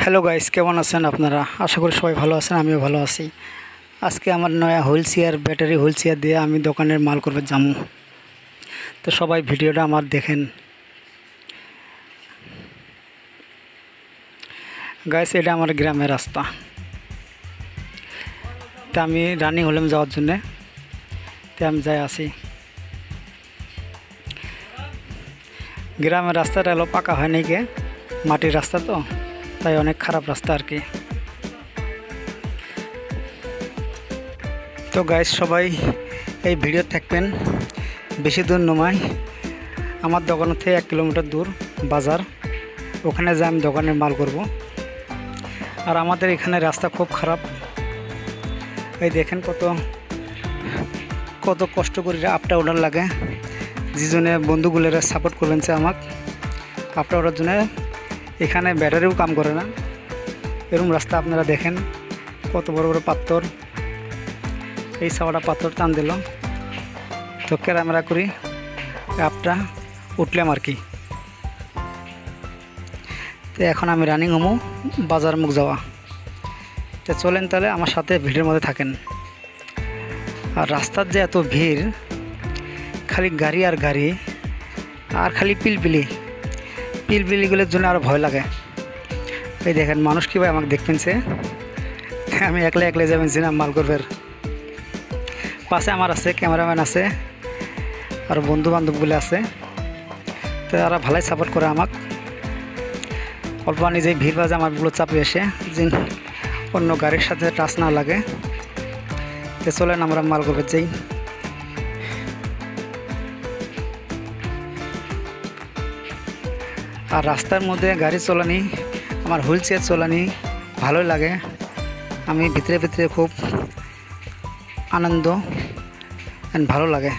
Hello guys, কেমন আছেন আপনারা? আশা করি সবাই ভালো আছেন, আমিও ভালো আছি। আজকে আমার নয়া wheel chair, battery wheel chair দিয়ে আমি দোকানের মাল করবে যাবো। তো সবাই ভিডিওটা আমার দেখেন। গাইস, এটা আমার গ্রামের রাস্তা। তা আমি রানিং হলাম যাওয়ার জন্যে, তো আমি যাই আসি। গ্রামের রাস্তাটা হলো পাকা হয়নি, কে মাটির রাস্তা, তো তাই অনেক খারাপ রাস্তা আর কি। তো গাইস, সবাই এই ভিডিও থাকবেন। বেশি দূর নয়, আমার দোকান থেকে 1 কিলোমিটার দূর বাজার, ওখানে যাই আমি দোকানের মাল করব। আর আমাদের এখানে রাস্তা খুব খারাপ। এই দেখেন কত কষ্ট করে আপটা ওঠার লাগে। যেজনে বন্ধুগুলোরা সাপোর্ট করবেন সে আমাকে আপটা ওঠার জন্য। এখানে ব্যাটারিও কাম করে না, এরকম রাস্তা আপনারা দেখেন। কত বড় বড় পাথর, এই সাওয়াটা পাথর টান দিল, তো ক্যামেরা করি আপটা উঠলাম আর কি। তো এখন আমি রানিং হমু বাজার মুখ যাওয়া। তো চলেন তাহলে আমার সাথে ভিড়ের মধ্যে থাকেন। আর রাস্তার যে এত ভিড়, খালি গাড়ি আর গাড়ি, আর খালি পিলপিলিগুলোর জন্য আরও ভয় লাগে। এই দেখেন মানুষ কীভাবে আমাকে দেখবেন, সে আমি একলা যাবেন সিনেমা মাল করবের। পাশে আমার আছে ক্যামেরাম্যান আছে, আর বন্ধু বান্ধবগুলো আছে, তো তারা ভালোই সাপোর্ট করে আমাকে। অল্প নিজেই ভিড় বাজে আমারগুলো চাপে এসে যে অন্য গাড়ির সাথে টাচ না লাগে। তো চলেন আমরা মাল করবে যাই। আর রাস্তার মধ্যে গাড়ি চলানি, আমার হুইল চেয়ার চলানি ভালোই লাগে। আমি ভিতরে খুব আনন্দ ভালো লাগে।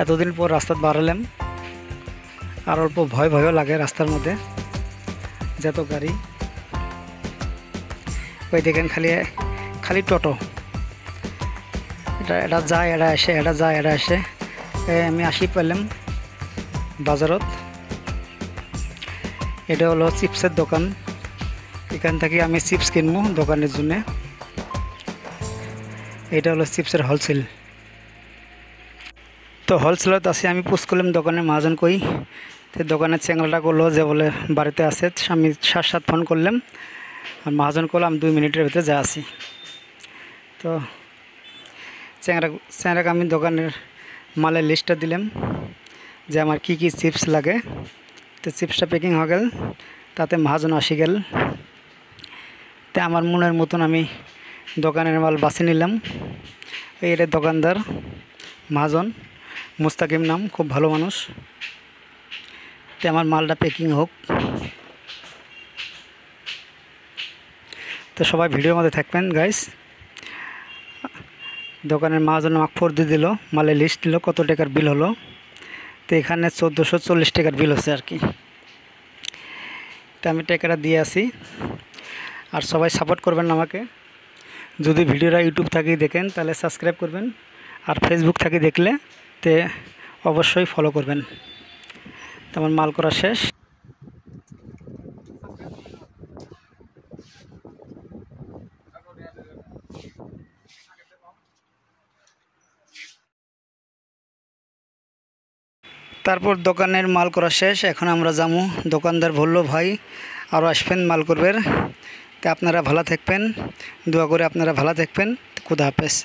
এতদিন পর রাস্তা বাড়ালাম, আর অল্প ভয়ও লাগে রাস্তার মধ্যে, যত গাড়ি। ওই দেখেন খালি টোটো, এটা যায় এটা আসে, এটা যায় এটা আসে। আমি আসি পেলাম বাজারত। এটা হলো চিপসের দোকান, এখান থেকে আমি চিপস কিনবো দোকানের জন্যে। এটা হলো চিপসের হোলসেল। তো হোলসেলত আছে, আমি পুষ করলাম দোকানের মহাজন কই। তো দোকানের চ্যাংলাটা করলো যে বলে বাড়িতে আছে। আমি 7 ফোন করলাম, আর মহাজন করলাম 2 মিনিটের ভিতরে যা আসি। তো চ্যাংরাকে আমি দোকানের মালের লিস্টটা দিলাম যে আমার কি চিপস লাগে। তো চিপসটা প্যাকিং হয়ে গেল, তাতে মহাজন আসি গেল। তো আমার মনের মতন আমি দোকানের মাল বাছি নিলাম। এইটা দোকানদার মহাজন, মুস্তাকিম নাম, খুব ভালো মানুষ। তো আমার মালটা প্যাকিং হোক। তো সবাই ভিডিওর মধ্যে থাকবেন গাইস। দোকানের মহাজন আমাকে ফোর দিয়ে দিল, মালের লিস্ট দিল, কত টাকার বিল হলো। তো এখানে 1440 টাকার বিল হচ্ছে আর কি। তো আমি টাকাটা দিয়ে আসি। আর সবাই সাপোর্ট করবেন আমাকে। যদি ভিডিওটা ইউটিউব থেকে দেখেন তাহলে সাবস্ক্রাইব করবেন, আর ফেসবুক থেকে দেখলে তে অবশ্যই ফলো করবেন। তো আমার মাল করা শেষ। তারপর দোকানের মাল করা শেষ, এখন আমরা যাবো। দোকানদার বললো ভাই আরও আসবেন মাল করবেন। তা আপনারা ভালো থাকবেন, দোয়া করে আপনারা ভালো থাকবেন। খুদা হাফেজ।